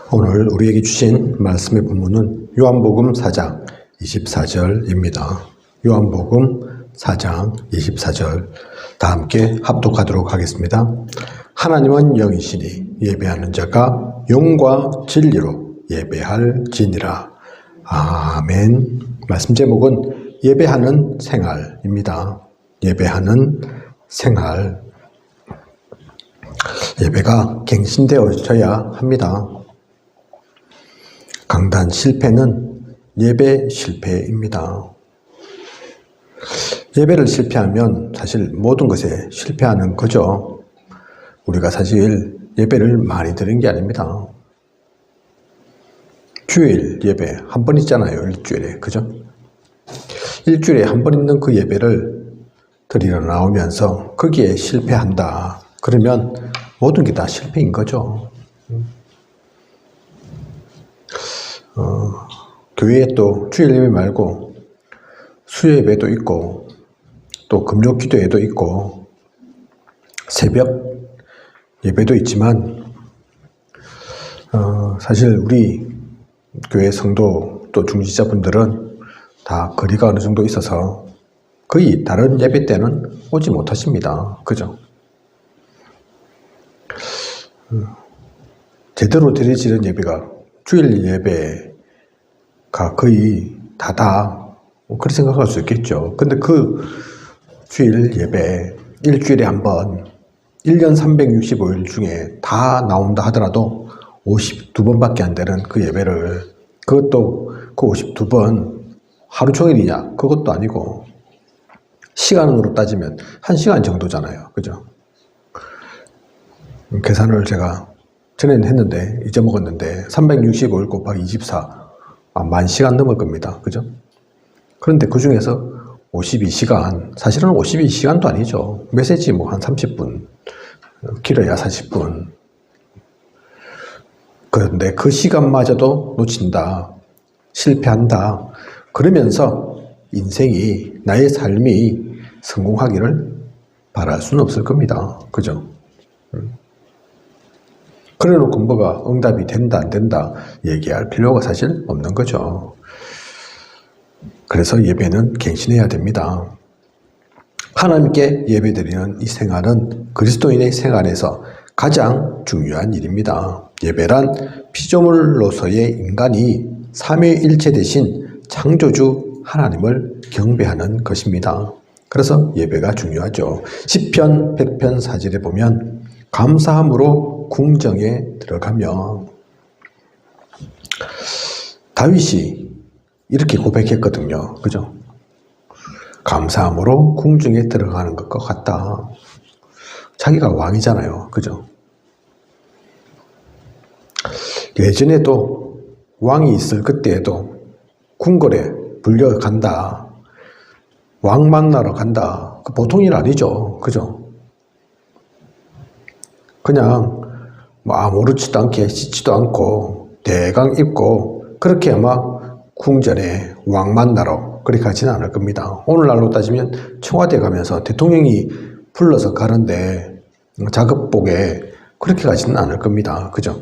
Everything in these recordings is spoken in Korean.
오늘 우리에게 주신 말씀의 본문은 요한복음 4장 24절입니다. 요한복음 4장 24절 다 함께 합독하도록 하겠습니다. 하나님은 영이시니 예배하는 자가 영과 진리로 예배할지니라. 아멘. 말씀 제목은 예배하는 생활입니다. 예배하는 생활. 예배가 갱신되어져야 합니다. 강단 실패는 예배 실패입니다. 예배를 실패하면 사실 모든 것에 실패하는 거죠. 우리가 사실 예배를 많이 드린 게 아닙니다. 주일 예배 한 번 있잖아요. 일주일에. 그죠? 일주일에 한 번 있는 그 예배를 드리러 나오면서 거기에 실패한다. 그러면 모든 게 다 실패인 거죠. 교회에 또 주일 예배 말고 수요 예배도 있고 또 금요 기도회도 있고 새벽 예배도 있지만 사실 우리 교회 성도 또 중지자분들은 다 거리가 어느 정도 있어서 거의 다른 예배 때는 오지 못하십니다. 그죠? 제대로 드려지는 예배가 주일 예배가 거의 다다. 그렇게 생각할 수 있겠죠. 근데 그 주일 예배 일주일에 한 번 1년 365일 중에 다 나온다 하더라도 52번밖에 안 되는 그 예배를 그것도 그 52번 하루 종일이냐? 그것도 아니고 시간으로 따지면 1시간 정도잖아요. 그죠? 계산을 제가 전에는 했는데 잊어먹었는데 365일 곱하기 24 만 시간 넘을 겁니다. 그죠? 그런데 그 중에서 52시간 사실은 52시간도 아니죠. 메시지 뭐 한 30분 길어야 40분 그런데 그 시간마저도 놓친다. 실패한다. 그러면서 인생이 나의 삶이 성공하기를 바랄 수는 없을 겁니다. 그죠? 그래놓고 뭐가 응답이 된다 안 된다 얘기할 필요가 사실 없는 거죠. 그래서 예배는 갱신해야 됩니다. 하나님께 예배드리는 이 생활은 그리스도인의 생활에서 가장 중요한 일입니다. 예배란 피조물로서의 인간이 삼위일체 대신 창조주 하나님을 경배하는 것입니다. 그래서 예배가 중요하죠. 시편 100편 4절에 보면 감사함으로 궁정에 들어가며 다윗이 이렇게 고백했거든요. 그죠? 감사함으로 궁정에 들어가는 것과 같다. 자기가 왕이잖아요. 그죠? 예전에도 왕이 있을 그때에도 궁궐에 불려간다. 왕 만나러 간다. 그 보통 일 아니죠. 그죠? 그냥 뭐 아무렇지도 않게 씻지도 않고 대강 입고 그렇게 아마 궁전에 왕 만나러 그렇게 가지는 않을 겁니다. 오늘날로 따지면 청와대 가면서 대통령이 불러서 가는데 작업복에 그렇게 가지는 않을 겁니다. 그죠?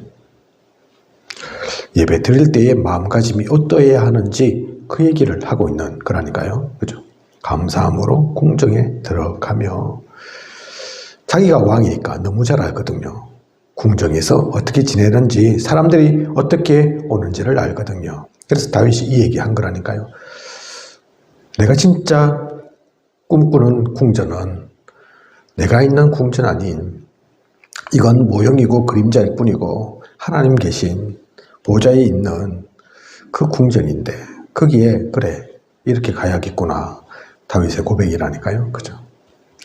예배 드릴 때의 마음가짐이 어떠해야 하는지 그 얘기를 하고 있는 거라니까요. 그죠? 감사함으로 궁정에 들어가며 자기가 왕이니까 너무 잘 알거든요. 궁정에서 어떻게 지내는지 사람들이 어떻게 오는지를 알거든요. 그래서 다윗이 이 얘기한 거라니까요. 내가 진짜 꿈꾸는 궁전은 내가 있는 궁전 아닌 이건 모형이고 그림자일 뿐이고 하나님 계신 보좌에 있는 그 궁전인데 거기에 그래 이렇게 가야겠구나. 다윗의 고백이라니까요. 그죠?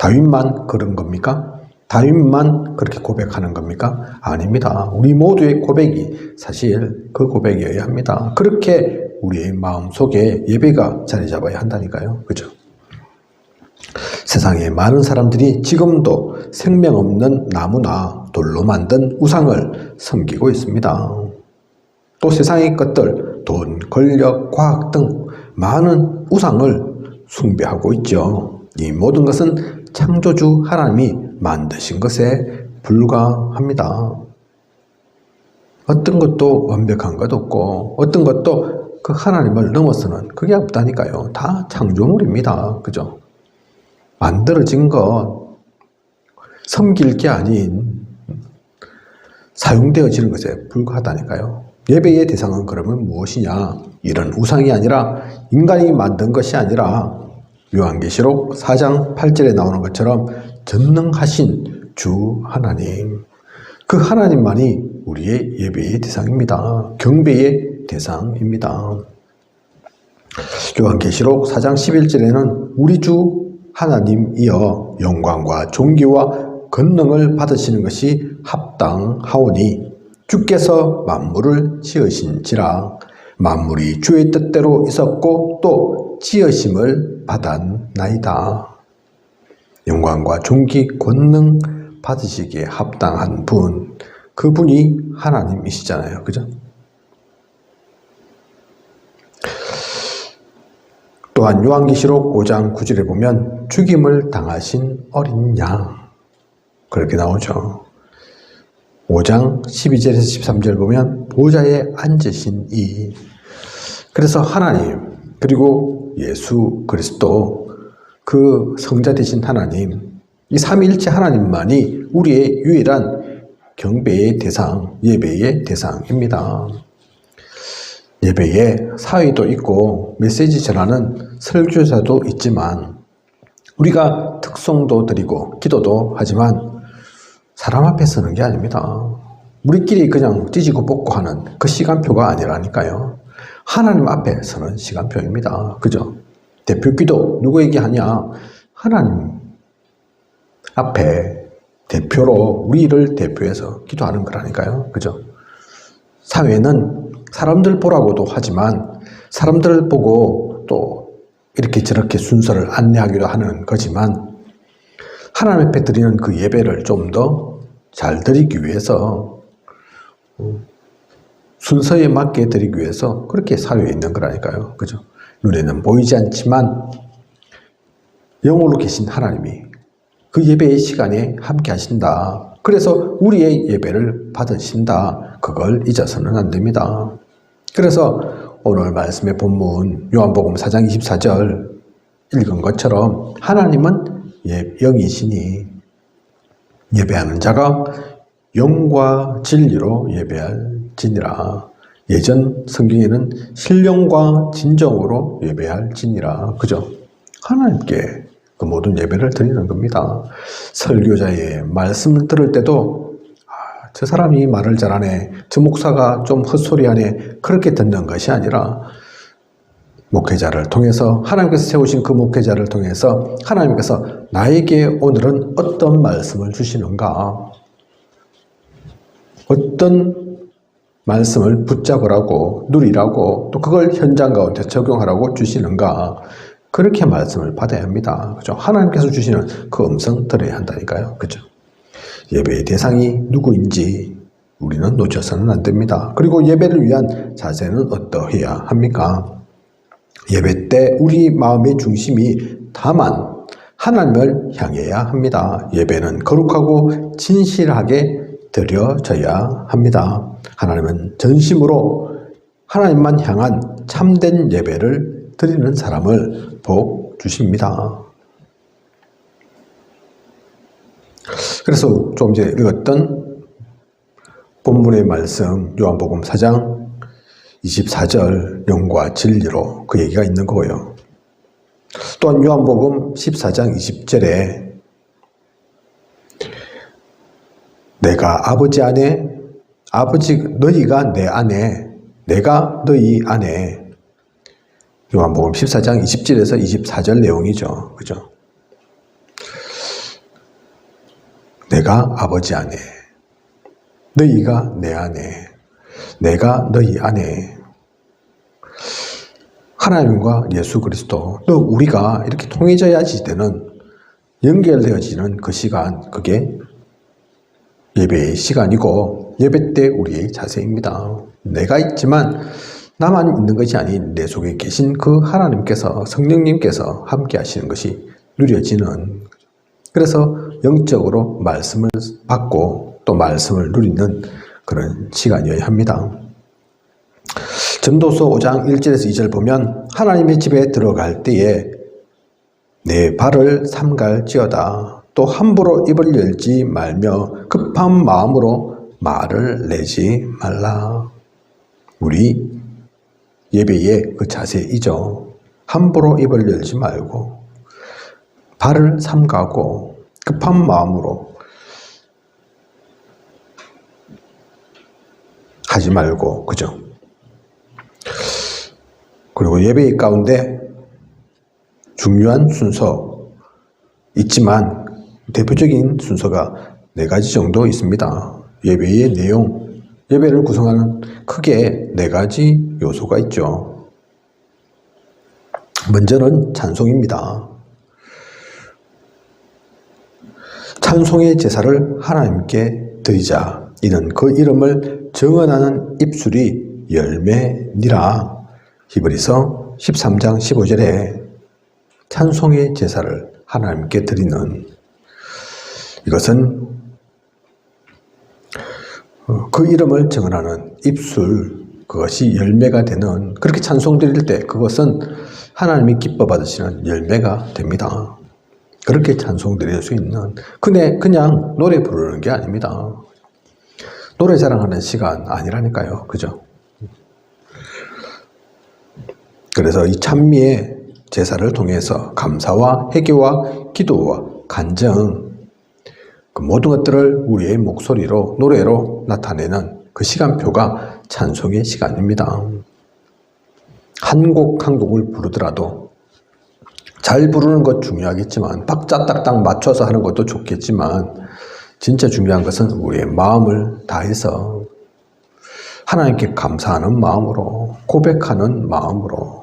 다윗만 그런 겁니까? 다윗만 그렇게 고백하는 겁니까? 아닙니다. 우리 모두의 고백이 사실 그 고백이어야 합니다. 그렇게 우리의 마음속에 예배가 자리 잡아야 한다니까요. 그죠? 세상에 많은 사람들이 지금도 생명 없는 나무나 돌로 만든 우상을 섬기고 있습니다. 또 세상의 것들, 돈, 권력, 과학 등 많은 우상을 숭배하고 있죠. 이 모든 것은 창조주 하나님이 만드신 것에 불과합니다. 어떤 것도 완벽한 것 없고 어떤 것도 그 하나님을 넘어서는 그게 없다니까요. 다 창조물입니다. 그죠? 만들어진 것, 섬길 게 아닌 사용되어지는 것에 불과하다니까요. 예배의 대상은 그러면 무엇이냐? 이런 우상이 아니라 인간이 만든 것이 아니라 요한계시록 4장 8절에 나오는 것처럼 전능하신 주 하나님, 그 하나님만이 우리의 예배의 대상입니다. 경배의 대상입니다. 요한계시록 4장 11절에는 우리 주 하나님이여 영광과 존귀와 권능을 받으시는 것이 합당하오니 주께서 만물을 지으신지라 만물이 주의 뜻대로 있었고 또 지으심을 받았나이다. 영광과 존귀, 권능 받으시기에 합당한 분, 그분이 하나님이시잖아요. 그죠? 또한 요한계시록 5장 9절에 보면 죽임을 당하신 어린 양, 그렇게 나오죠. 5장 12절에서 13절 보면 보좌에 앉으신 이, 그래서 하나님 그리고 예수 그리스도 그 성자 되신 하나님, 이 삼위일체 하나님만이 우리의 유일한 경배의 대상, 예배의 대상입니다. 예배에 사회도 있고 메시지 전하는 설교자도 있지만 우리가 특송도 드리고 기도도 하지만 사람 앞에 서는 게 아닙니다. 우리끼리 그냥 찢고 뽑고 하는 그 시간표가 아니라니까요. 하나님 앞에 서는 시간표입니다. 그죠? 대표 기도 누구에게 하냐? 하나님 앞에 대표로 우리를 대표해서 기도하는 거라니까요. 그죠? 사회는 사람들 보라고도 하지만 사람들을 보고 또 이렇게 저렇게 순서를 안내하기도 하는 거지만 하나님 앞에 드리는 그 예배를 좀 더 잘 드리기 위해서 순서에 맞게 드리기 위해서 그렇게 사회에 있는 거라니까요. 그죠? 눈에는 보이지 않지만 영으로 계신 하나님이 그 예배의 시간에 함께 하신다. 그래서 우리의 예배를 받으신다. 그걸 잊어서는 안 됩니다. 그래서 오늘 말씀의 본문 요한복음 4장 24절 읽은 것처럼 하나님은 영이시니 예배하는 자가 영과 진리로 예배할지니라. 예전 성경에는 신령과 진정으로 예배할지니라. 그죠? 하나님께 그 모든 예배를 드리는 겁니다. 설교자의 말씀을 들을 때도 저 사람이 말을 잘하네, 저 목사가 좀 헛소리하네, 그렇게 듣는 것이 아니라 목회자를 통해서, 하나님께서 세우신 그 목회자를 통해서 하나님께서 나에게 오늘은 어떤 말씀을 주시는가, 어떤 말씀을 붙잡으라고, 누리라고, 또 그걸 현장 가운데 적용하라고 주시는가, 그렇게 말씀을 받아야 합니다. 그죠? 하나님께서 주시는 그 음성 들어야 한다니까요. 그죠? 예배의 대상이 누구인지 우리는 놓쳐서는 안 됩니다. 그리고 예배를 위한 자세는 어떠해야 합니까? 예배 때 우리 마음의 중심이 다만 하나님을 향해야 합니다. 예배는 거룩하고 진실하게 드려져야 합니다. 하나님은 전심으로 하나님만 향한 참된 예배를 드리는 사람을 복 주십니다. 그래서 조금 전에 읽었던 본문의 말씀 요한복음 4장 24절 영과 진리로 그 얘기가 있는 거고요. 또한 요한복음 14장 20절에 내가 아버지 안에, 너희가 내 안에, 내가 너희 안에, 요한복음 14장 20절에서 24절 내용이죠. 그죠? 내가 아버지 안에, 너희가 내 안에, 내가 너희 안에. 하나님과 예수 그리스도, 또 우리가 이렇게 통해져야지 되는, 연결되어지는 그 시간, 그게 예배의 시간이고 예배 때 우리의 자세입니다. 내가 있지만 나만 있는 것이 아닌 내 속에 계신 그 하나님께서, 성령님께서 함께 하시는 것이 누려지는, 그래서 영적으로 말씀을 받고 또 말씀을 누리는 그런 시간이어야 합니다. 전도서 5장 1절에서 2절 보면 하나님의 집에 들어갈 때에 내 발을 삼갈지어다. 또 함부로 입을 열지 말며 급한 마음으로 말을 내지 말라. 우리 예배의 그 자세이죠. 함부로 입을 열지 말고 발을 삼가고 급한 마음으로 하지 말고, 그죠? 그리고 예배 가운데 중요한 순서 있지만 대표적인 순서가 4가지 정도 있습니다. 예배의 내용, 예배를 구성하는 크게 4가지 요소가 있죠. 먼저는 찬송입니다. 찬송의 제사를 하나님께 드리자. 이는 그 이름을 정언하는 입술이 열매니라. 히브리서 13장 15절에 찬송의 제사를 하나님께 드리는, 이것은 그 이름을 정언하는 입술, 그것이 열매가 되는, 그렇게 찬송 드릴 때 그것은 하나님이 기뻐 받으시는 열매가 됩니다. 그렇게 찬송 드릴 수 있는, 그냥 노래 부르는 게 아닙니다. 노래 자랑하는 시간 아니라니까요. 그죠? 그래서 이 찬미의 제사를 통해서 감사와 회개와 기도와 간증, 그 모든 것들을 우리의 목소리로, 노래로 나타내는 그 시간표가 찬송의 시간입니다. 한 곡 한 곡을 부르더라도 잘 부르는 것 중요하겠지만, 박자 딱딱 맞춰서 하는 것도 좋겠지만, 진짜 중요한 것은 우리의 마음을 다해서 하나님께 감사하는 마음으로, 고백하는 마음으로,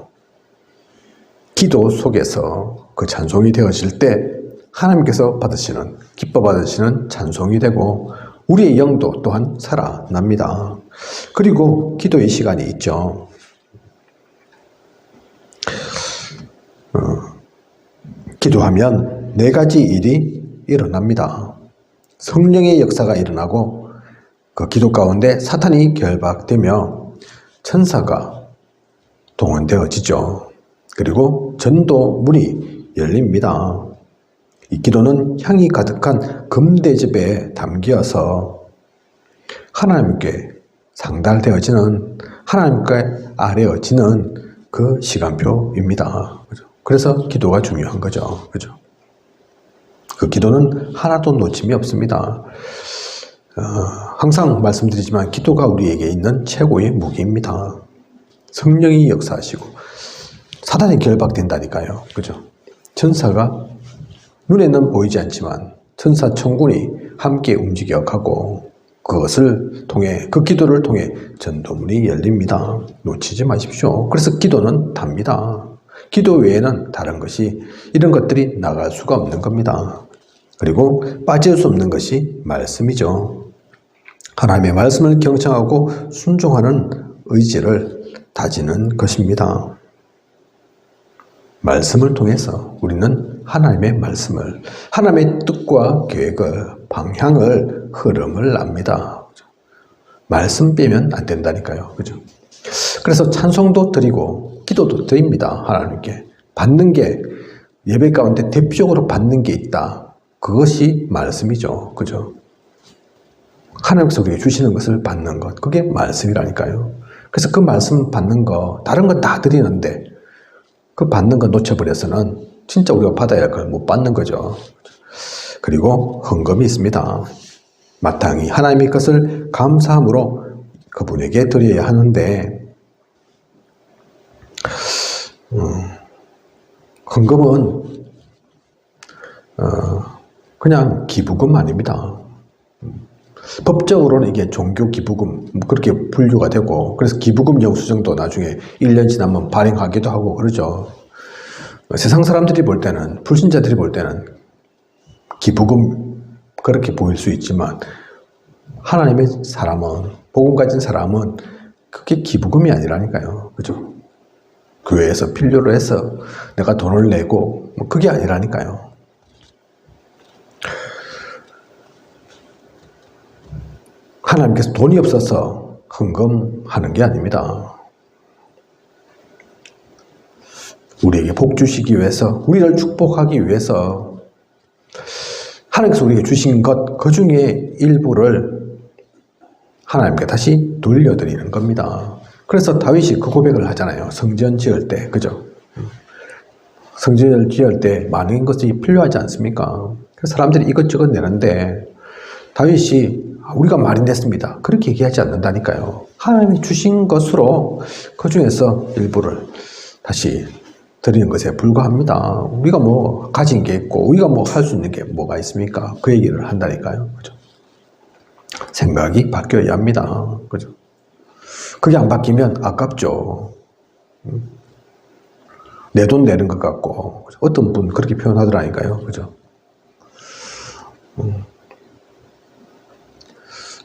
기도 속에서 그 찬송이 되어질 때 하나님께서 받으시는, 기뻐 받으시는 찬송이 되고 우리의 영도 또한 살아납니다. 그리고 기도의 시간이 있죠. 기도하면 4가지 일이 일어납니다. 성령의 역사가 일어나고 그 기도 가운데 사탄이 결박되며 천사가 동원되어지죠. 그리고 전도 문이 열립니다. 이 기도는 향이 가득한 금대접에 담겨서 하나님께 상달되어지는, 하나님께 아뢰어지는 그 시간표입니다. 그래서 기도가 중요한 거죠. 그죠? 그 기도는 하나도 놓침이 없습니다. 항상 말씀드리지만 기도가 우리에게 있는 최고의 무기입니다. 성령이 역사하시고 사단이 결박된다니까요. 그죠? 천사가 눈에는 보이지 않지만 천사 천군이 함께 움직여가고 그것을 통해, 그 기도를 통해 전도문이 열립니다. 놓치지 마십시오. 그래서 기도는 답니다. 기도 외에는 다른 것이, 이런 것들이 나갈 수가 없는 겁니다. 그리고 빠질 수 없는 것이 말씀이죠. 하나님의 말씀을 경청하고 순종하는 의지를 다지는 것입니다. 말씀을 통해서 우리는 하나님의 말씀을, 하나님의 뜻과 계획을, 방향을, 흐름을 압니다. 말씀 빼면 안 된다니까요. 그죠? 그래서 찬송도 드리고 기도도 드립니다. 하나님께. 받는 게, 예배 가운데 대표적으로 받는 게 있다. 그것이 말씀이죠. 그죠? 하나님께서 우리에게 주시는 것을 받는 것, 그게 말씀이라니까요. 그래서 그 말씀 받는 거, 다른 건 다 드리는데 그 받는 거 놓쳐버려서는 진짜 우리가 받아야 할 걸 못 받는 거죠. 그리고 헌금이 있습니다. 마땅히 하나님의 것을 감사함으로 그분에게 드려야 하는데, 헌금은 그냥 기부금 아닙니다. 법적으로는 이게 종교 기부금 그렇게 분류가 되고, 그래서 기부금 영수증도 나중에 1년 지나면 발행하기도 하고 그러죠. 세상 사람들이 볼 때는, 불신자들이 볼 때는 기부금 그렇게 보일 수 있지만, 하나님의 사람은, 복음 가진 사람은 그게 기부금이 아니라니까요. 그죠? 교회에서 필요로 해서 내가 돈을 내고 그게 아니라니까요. 하나님께서 돈이 없어서 헌금하는 게 아닙니다. 우리에게 복 주시기 위해서, 우리를 축복하기 위해서 하나님께서 우리에게 주신 것, 그 중에 일부를 하나님께 다시 돌려드리는 겁니다. 그래서 다윗이 그 고백을 하잖아요. 성전 지을 때, 그죠? 성전을 지을 때 많은 것이 필요하지 않습니까? 그래서 사람들이 이것저것 내는데 다윗이 우리가 많이 냈습니다. 그렇게 얘기하지 않는다니까요. 하나님이 주신 것으로 그 중에서 일부를 다시 드리는 것에 불과합니다. 우리가 뭐 가진 게 있고 우리가 뭐 할 수 있는 게 뭐가 있습니까? 그 얘기를 한다니까요. 그죠? 생각이 바뀌어야 합니다. 그죠? 그게 안 바뀌면 아깝죠. 내 돈 내는 것 같고, 그죠? 어떤 분 그렇게 표현하더라니까요. 그죠?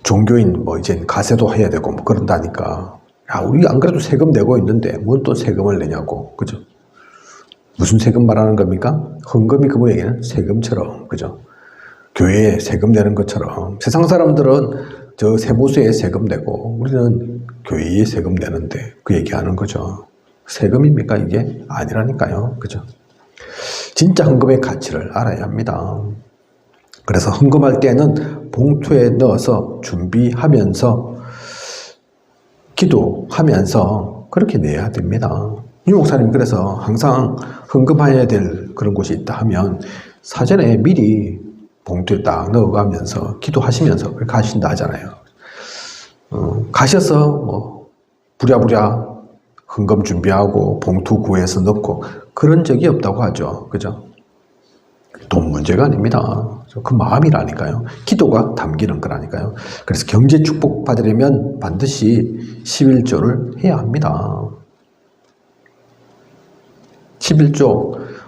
종교인 뭐 이제 가세도 해야 되고 뭐 그런다니까. 야, 우리 안 그래도 세금 내고 있는데 뭔 또 세금을 내냐고. 그죠? 무슨 세금 말하는 겁니까? 헌금이 그분에게는 세금처럼, 그죠? 교회에 세금 내는 것처럼. 세상 사람들은 저 세무서에 세금 내고 우리는 교회에 세금 내는데 그 얘기하는 거죠. 세금입니까 이게? 아니라니까요. 그죠? 진짜 헌금의 가치를 알아야 합니다. 그래서 헌금할 때는 봉투에 넣어서 준비하면서 기도하면서 그렇게 내야 됩니다. 유 목사님 그래서 항상 헌금해야 될 그런 곳이 있다 하면 사전에 미리 봉투에 딱 넣어가면서 기도하시면서 그렇게 하신다 하잖아요. 가셔서 뭐 부랴부랴 헌금 준비하고 봉투 구해서 넣고 그런 적이 없다고 하죠. 그죠? 돈 문제가 아닙니다. 그 마음이라니까요. 기도가 담기는 거라니까요. 그래서 경제 축복 받으려면 반드시 11조를 해야 합니다. 11조,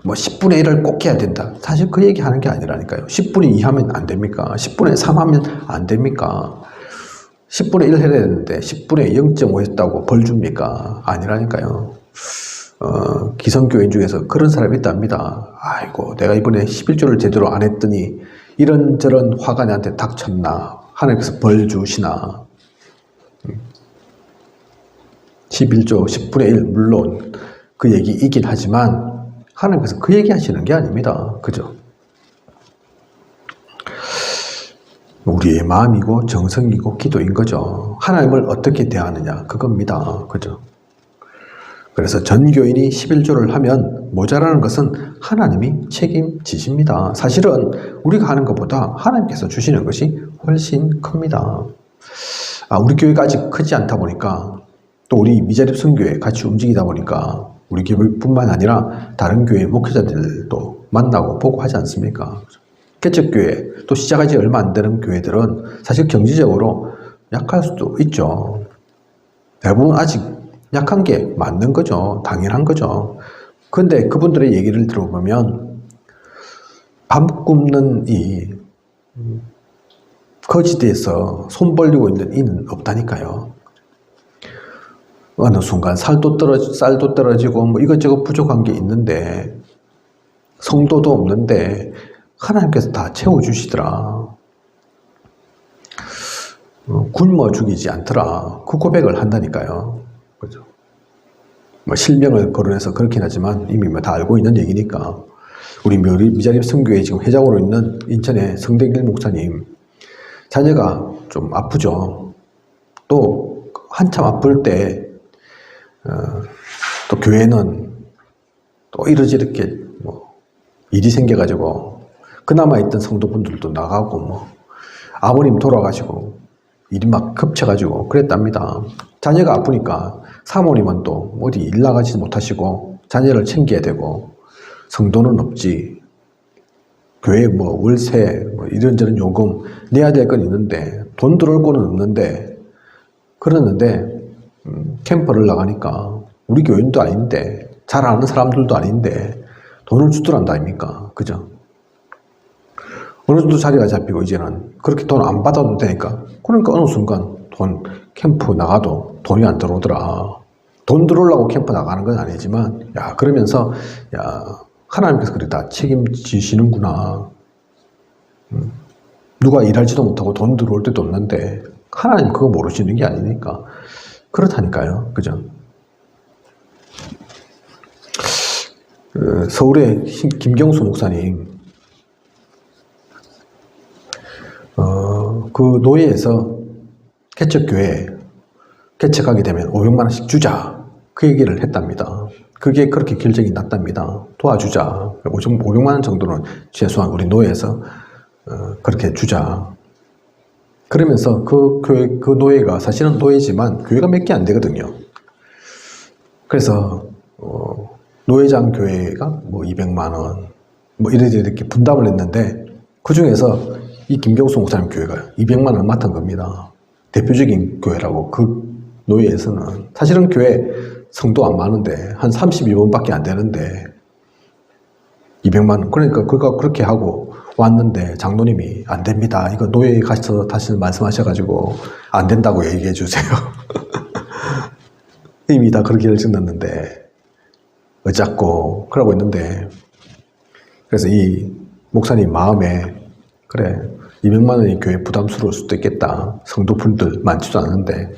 뭐 10분의 1을 꼭 해야 된다. 사실 그 얘기 하는 게 아니라니까요. 10분의 2 하면 안 됩니까? 10분의 3 하면 안 됩니까? 10분의 1 해야 되는데 10분의 0.5 했다고 벌 줍니까? 아니라니까요. 기성교인 중에서 그런 사람이 있답니다. 아이고, 내가 이번에 11조를 제대로 안 했더니 이런저런 화가 나한테 닥쳤나? 하나님께서 벌 주시나? 11조, 10분의 1, 물론 그 얘기이긴 하지만 하나님께서 그 얘기 하시는 게 아닙니다. 그죠? 우리의 마음이고 정성이고 기도인 거죠. 하나님을 어떻게 대하느냐 그겁니다. 그죠? 그래서 전교인이 11조를 하면 모자라는 것은 하나님이 책임지십니다. 사실은 우리가 하는 것보다 하나님께서 주시는 것이 훨씬 큽니다. 우리 교회가 아직 크지 않다 보니까 또 우리 미자립 선교회 같이 움직이다 보니까 우리 교회뿐만 아니라 다른 교회 목회자들도 만나고 보고 하지 않습니까? 개척교회 또 시작하지 얼마 안 되는 교회들은 사실 경제적으로 약할 수도 있죠. 대부분 아직 약한 게 맞는 거죠. 당연한 거죠. 그런데 그분들의 얘기를 들어보면 밥 굶는 이 거지대에서 손 벌리고 있는 이는 없다니까요. 어느 순간 쌀도 떨어지고 뭐 이것저것 부족한 게 있는데 성도도 없는데 하나님께서 다 채워주시더라. 굶어 죽이지 않더라. 그 고백을 한다니까요. 그죠? 뭐 실명을 거론해서 그렇긴 하지만 이미 뭐 다 알고 있는 얘기니까. 우리 미자립 선교회 지금 회장으로 있는 인천의 성대길 목사님 자녀가 좀 아프죠. 또 한참 아플 때 또 교회는 또 이렇게 뭐 일이 생겨가지고 그나마 있던 성도분들도 나가고 뭐 아버님 돌아가시고 일이 막 겹쳐가지고 그랬답니다. 자녀가 아프니까 사모님은 또 어디 일 나가지 못하시고 자녀를 챙겨야 되고 성도는 없지. 교회 뭐 월세 뭐 이런저런 요금 내야 될 건 있는데 돈 들어올 거는 없는데 그러는데 캠퍼를 나가니까 우리 교인도 아닌데 잘 아는 사람들도 아닌데 돈을 주더란다 아닙니까? 그죠? 어느 정도 자리가 잡히고 이제는 그렇게 돈 안 받아도 되니까 그러니까 어느 순간 캠프 나가도 돈이 안 들어오더라. 돈 들어오려고 캠프 나가는 건 아니지만 야 그러면서 야 하나님께서 그래 다 책임지시는구나. 누가 일하지도 못하고 돈 들어올 때도 없는데 하나님 그거 모르시는 게 아니니까. 그렇다니까요. 그죠? 서울의 김경수 목사님, 그 노예에서 개척교회 개척하게 되면 500만 원씩 주자. 그 얘기를 했답니다. 그게 그렇게 결정이 났답니다. 도와주자. 500만 원 정도는 최소한 우리 노예에서 그렇게 주자. 그러면서 그 교회, 그 노예가 사실은 노예지만 교회가 몇 개 안 되거든요. 그래서 노예장 교회가 뭐 200만 원, 뭐 이렇게 분담을 했는데 그 중에서 이 김경수 목사님 교회가 200만 원 맡은 겁니다. 대표적인 교회라고. 그 노예에서는 사실은 교회 성도 안 많은데 한 32번밖에 안 되는데 200만 원. 그러니까 그가 그렇게 하고 왔는데 장로님이 안 됩니다. 이거 노예에 가서 다시 말씀하셔가지고 안 된다고 얘기해 주세요. 이미 다 그렇게 결정났는데 어쩌고 그러고 있는데, 그래서 이 목사님 마음에 그래 200만 원이 교회 부담스러울 수도 있겠다. 성도분들 많지도 않은데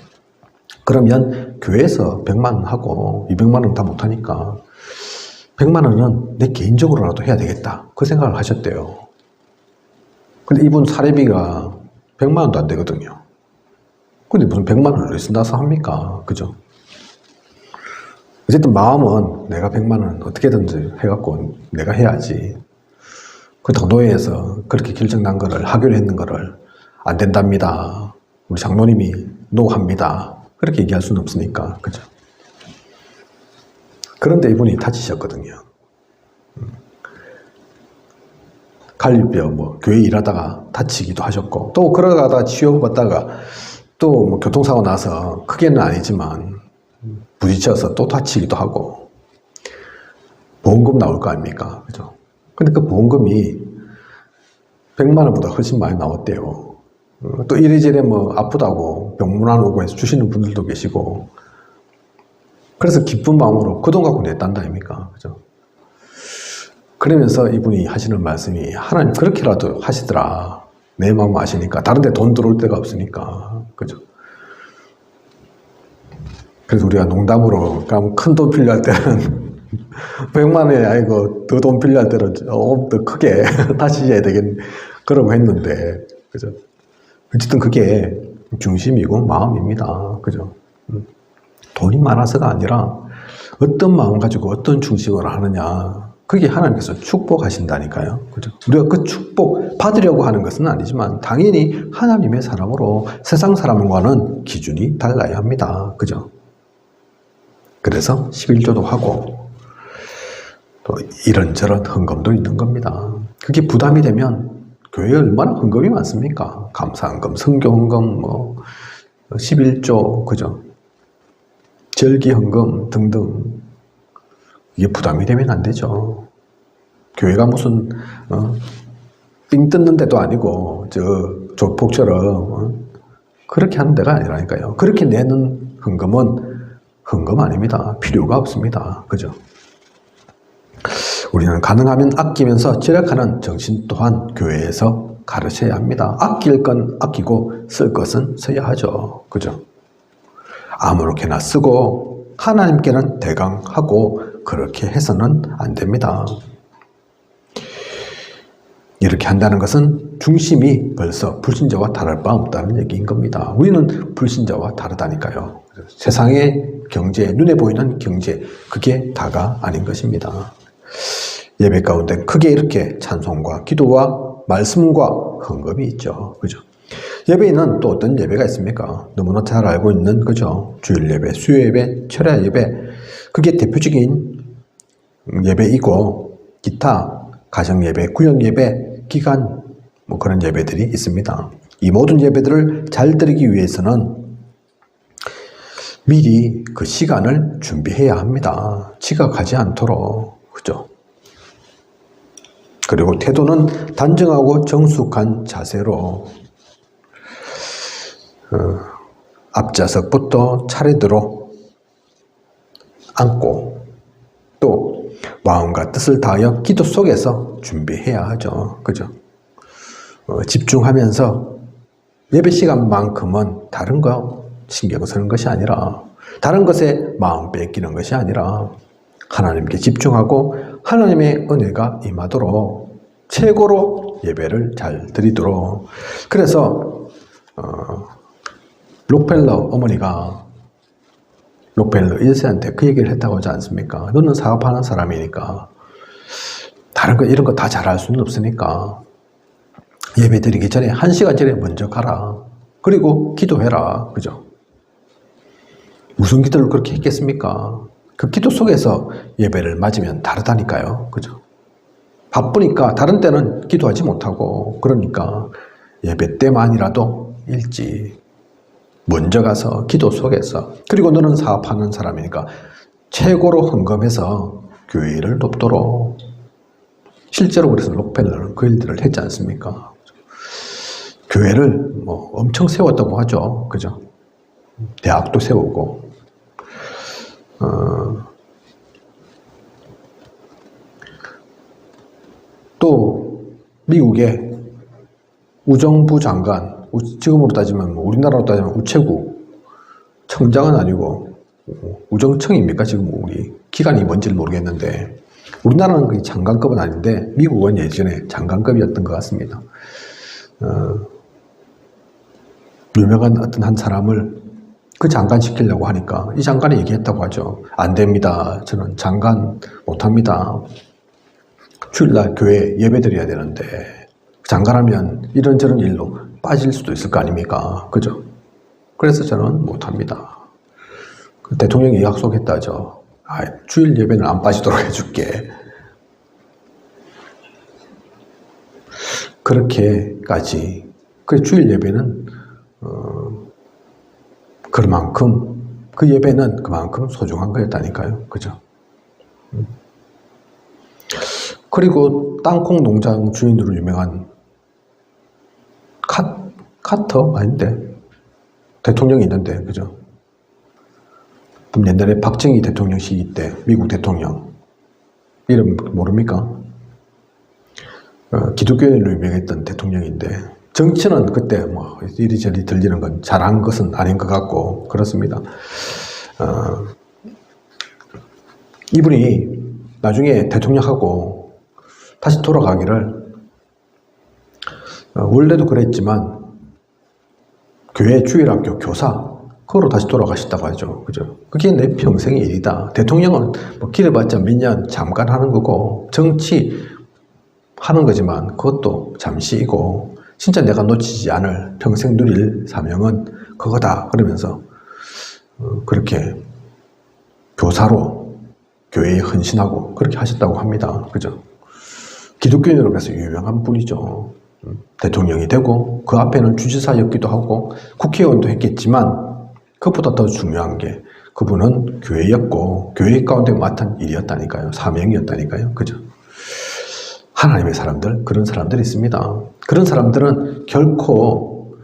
그러면 교회에서 100만 원 하고 200만 원 다 못하니까 100만 원은 내 개인적으로라도 해야 되겠다. 그 생각을 하셨대요. 근데 이분 사례비가 100만 원도 안 되거든요. 근데 무슨 100만 원을 어디서 나서 합니까? 그죠? 어쨌든 마음은 내가 100만 원 어떻게든지 해갖고 내가 해야지. 그렇다고 노예에서 그렇게 결정난 거를, 하기로 했는 거를 안 된답니다. 우리 장로님이 노합니다. 그렇게 얘기할 수는 없으니까. 그죠? 그런데 이분이 다치셨거든요. 갈비뼈, 뭐, 교회 일하다가 다치기도 하셨고, 또 걸어가다가 치료받다가 또 뭐 교통사고 나서 크게는 아니지만 부딪혀서 또 다치기도 하고, 보험금 나올 거 아닙니까? 그죠? 근데 그 보험금이 100만 원보다 훨씬 많이 나왔대요. 또 이래저래 뭐 아프다고 병문안 오고 해서 주시는 분들도 계시고, 그래서 기쁜 마음으로 그 돈 갖고 냈단다 아닙니까? 그죠? 그러면서 이분이 하시는 말씀이, 하나님 그렇게라도 하시더라. 내 마음 아시니까. 다른 데 돈 들어올 데가 없으니까. 그죠? 그래서 우리가 농담으로 큰 돈 필요할 때는 100만 원이 아니고 더 돈 필요할 때는 조금 더 크게 다시 해야 되겠네. 그러고 했는데, 그죠? 어쨌든 그게 중심이고 마음입니다. 그죠? 돈이 많아서가 아니라 어떤 마음 가지고 어떤 중심으로 하느냐. 그게 하나님께서 축복하신다니까요. 그죠? 우리가 그 축복 받으려고 하는 것은 아니지만 당연히 하나님의 사람으로 세상 사람과는 기준이 달라야 합니다. 그죠? 그래서 11조도 하고 또 이런저런 헌금도 있는 겁니다. 그게 부담이 되면 교회에 얼마나 헌금이 많습니까? 감사헌금, 성교헌금, 뭐 11조, 그죠? 절기헌금 등등. 이게 부담이 되면 안 되죠. 교회가 무슨 삥 뜯는 데도 아니고 저 조폭처럼 그렇게 하는 데가 아니라니까요. 그렇게 내는 헌금은 헌금 아닙니다. 필요가 없습니다. 그죠? 우리는 가능하면 아끼면서 절약하는 정신 또한 교회에서 가르쳐야 합니다. 아낄 건 아끼고 쓸 것은 써야 하죠. 그죠? 아무렇게나 쓰고 하나님께는 대강하고 그렇게 해서는 안 됩니다. 이렇게 한다는 것은 중심이 벌써 불신자와 다를 바 없다는 얘기인 겁니다. 우리는 불신자와 다르다니까요. 세상의 경제, 눈에 보이는 경제, 그게 다가 아닌 것입니다. 예배 가운데 크게 이렇게 찬송과 기도와 말씀과 헌금이 있죠. 그죠? 예배에는 또 어떤 예배가 있습니까? 너무나 잘 알고 있는, 그죠? 주일 예배, 수요 예배, 철야 예배. 그게 대표적인 예배이고, 기타, 가정 예배, 구역 예배, 기간, 뭐 그런 예배들이 있습니다. 이 모든 예배들을 잘 드리기 위해서는 미리 그 시간을 준비해야 합니다. 지각하지 않도록. 그죠? 그리고 태도는 단정하고 정숙한 자세로 앞좌석부터 차례대로 앉고 또 마음과 뜻을 다하여 기도 속에서 준비해야 하죠. 그죠? 집중하면서 예배 시간만큼은 다른 거 신경 쓰는 것이 아니라, 다른 것에 마음 뺏기는 것이 아니라 하나님께 집중하고 하나님의 은혜가 임하도록 최고로 예배를 잘 드리도록. 그래서 록펠러 어머니가 록펠러 1세한테 그 얘기를 했다고 하지 않습니까? 너는 사업하는 사람이니까 다른 거 이런 거 다 잘할 수는 없으니까 예배 드리기 전에 1시간 전에 먼저 가라. 그리고 기도해라. 그죠? 무슨 기도를 그렇게 했겠습니까? 그 기도 속에서 예배를 맞으면 다르다니까요. 그죠? 바쁘니까 다른 때는 기도하지 못하고, 그러니까 예배 때만이라도 일찍 먼저 가서 기도 속에서, 그리고 너는 사업하는 사람이니까 최고로 헌금해서 교회를 돕도록. 실제로 그래서 록펠러는 그 일들을 했지 않습니까? 교회를 뭐 엄청 세웠다고 하죠. 그죠? 대학도 세우고, 또 미국의 우정부 장관, 지금으로 따지면 우리나라로 따지면 우체국 청장은 아니고 우정청입니까? 지금 우리 기관이 뭔지를 모르겠는데, 우리나라는 그 장관급은 아닌데 미국은 예전에 장관급이었던 것 같습니다. 유명한 어떤 한 사람을 그 장관 시키려고 하니까 이 장관이 얘기했다고 하죠. 안 됩니다. 저는 장관 못합니다. 주일날 교회 예배 드려야 되는데 장관하면 이런저런 일로 빠질 수도 있을 거 아닙니까? 그죠? 그래서 저는 못합니다. 대통령이 약속했다죠. 주일 예배는 안 빠지도록 해줄게. 그렇게까지. 그 주일 예배는 그만큼, 그 예배는 그만큼 소중한 거였다니까요. 그죠? 그리고 땅콩 농장 주인으로 유명한 카터? 아닌데. 대통령이 있는데, 그죠? 옛날에 박정희 대통령 시기 때 미국 대통령 이름 모릅니까? 기독교인으로 유명했던 대통령인데, 정치는 그때 뭐 이리저리 들리는 건 잘한 것은 아닌 것 같고 그렇습니다. 이분이 나중에 대통령하고 다시 돌아가기를, 원래도 그랬지만 교회 주일학교 교사 그거로 다시 돌아가셨다고 하죠. 그죠? 그게 내 평생의 일이다. 대통령은 뭐 길어봤자 몇 년 잠깐 하는 거고, 정치 하는 거지만 그것도 잠시이고, 진짜 내가 놓치지 않을 평생 누릴 사명은 그거다. 그러면서 그렇게 교사로 교회에 헌신하고 그렇게 하셨다고 합니다. 그죠? 기독교인으로 해서 유명한 분이죠. 대통령이 되고 그 앞에는 주지사였기도 하고 국회의원도 했겠지만, 그것보다 더 중요한 게 그분은 교회였고 교회 가운데 맡은 일이었다니까요. 사명이었다니까요. 그죠? 하나님의 사람들, 그런 사람들이 있습니다. 그런 사람들은 결코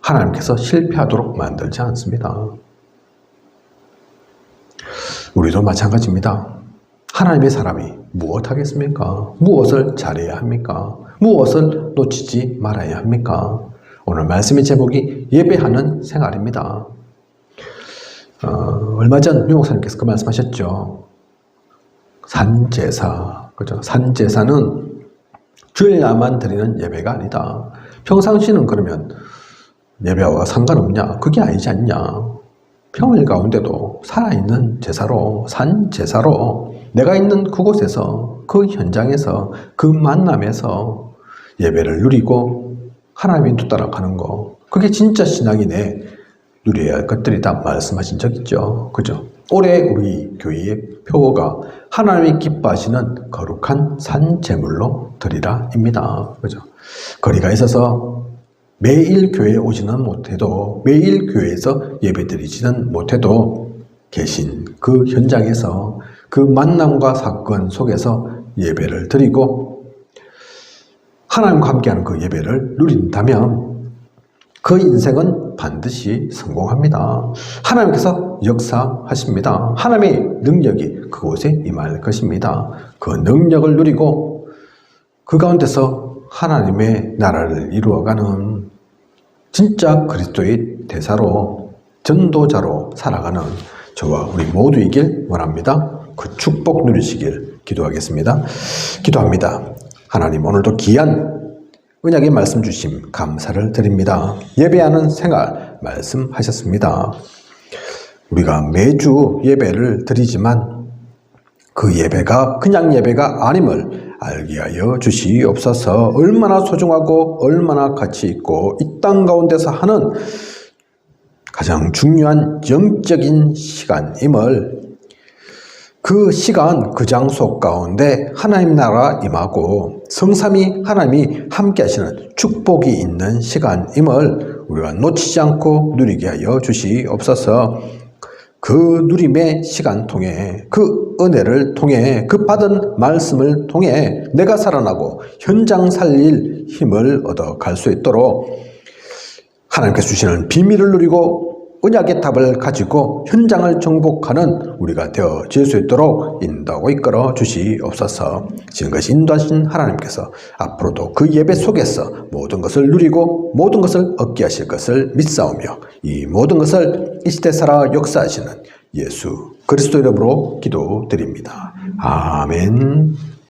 하나님께서 실패하도록 만들지 않습니다. 우리도 마찬가지입니다. 하나님의 사람이 무엇 하겠습니까? 무엇을 잘해야 합니까? 무엇을 놓치지 말아야 합니까? 오늘 말씀의 제목이 예배하는 생활입니다. 얼마 전 유목사님께서 그 말씀하셨죠. 산제사, 그죠? 산제사는 주일날만 드리는 예배가 아니다. 평상시는 그러면 예배와 상관없냐? 그게 아니지 않냐? 평일 가운데도 살아있는 제사로, 산제사로 내가 있는 그곳에서, 그 현장에서, 그 만남에서 예배를 누리고 하나님의 뜻 따라가는 거, 그게 진짜 신앙이네. 누려야 할 것들이다 말씀하신 적 있죠. 그죠? 올해 우리 교회의 표어가 하나님이 기뻐하시는 거룩한 산제물로 드리라입니다. 그죠? 거리가 있어서 매일 교회에 오지는 못해도, 매일 교회에서 예배 드리지는 못해도 계신 그 현장에서 그 만남과 사건 속에서 예배를 드리고 하나님과 함께하는 그 예배를 누린다면 그 인생은 반드시 성공합니다. 하나님께서 역사하십니다. 하나님의 능력이 그곳에 임할 것입니다. 그 능력을 누리고 그 가운데서 하나님의 나라를 이루어가는 진짜 그리스도의 대사로 전도자로 살아가는 저와 우리 모두이길 원합니다. 그 축복 누리시길 기도하겠습니다. 기도합니다. 하나님, 오늘도 귀한 언약의 말씀 주심 감사를 드립니다. 예배하는 생활 말씀하셨습니다. 우리가 매주 예배를 드리지만 그 예배가 그냥 예배가 아님을 알게 하여 주시옵소서. 얼마나 소중하고 얼마나 가치 있고 이 땅 가운데서 하는 가장 중요한 영적인 시간임을, 그 시간 그 장소 가운데 하나님 나라 임하고 성삼위 하나님이 함께 하시는 축복이 있는 시간임을 우리가 놓치지 않고 누리게 하여 주시옵소서. 그 누림의 시간 통해, 그 은혜를 통해, 그 받은 말씀을 통해 내가 살아나고 현장 살릴 힘을 얻어 갈 수 있도록 하나님께서 주시는 비밀을 누리고 언약의 답을 가지고 현장을 정복하는 우리가 되어질 수 있도록 인도하고 이끌어 주시옵소서. 지금까지 인도하신 하나님께서 앞으로도 그 예배 속에서 모든 것을 누리고 모든 것을 얻게 하실 것을 믿사오며 이 모든 것을 이 시대 살아 역사하시는 예수 그리스도 이름으로 기도드립니다. 아멘.